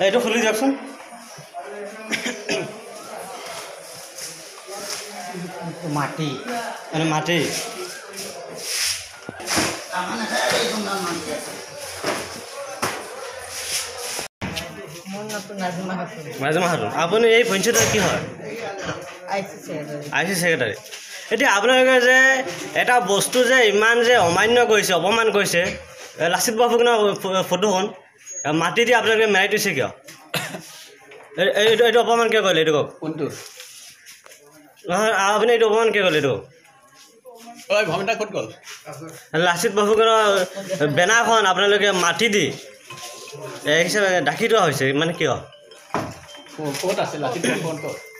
এইটো খুলি দিয়কচোন মাটি মানে মাটি নাজিমা খাতুন আপুনি এই পঞ্চায়তৰ কি হয় আই চি ছেক্ৰেটাৰী এতিয়া আপোনালোকে যে এটা বস্তু যে ইমান যে অমান্য কৰিছে অপমান কৰিছে লাচিত বৰফুকনৰ ফটোখন মাটি দি আপোনালোকে মেৰাই দিছে কিয় এইটো অপমান কিয় কৰিলে এইটো কওক কোনটো নহয় আপুনি এইটো অপমান কিয় কৰিলে এইটো ভূমিতা ক'ত গ'ল লাচিত বৰফুকনৰ বেনাৰখন আপোনালোকে মাটি দি হিচাপে ঢাকি থোৱা হৈছে মানে কিয় ক'ত আছে লাচিত বৰফুকন ক'ত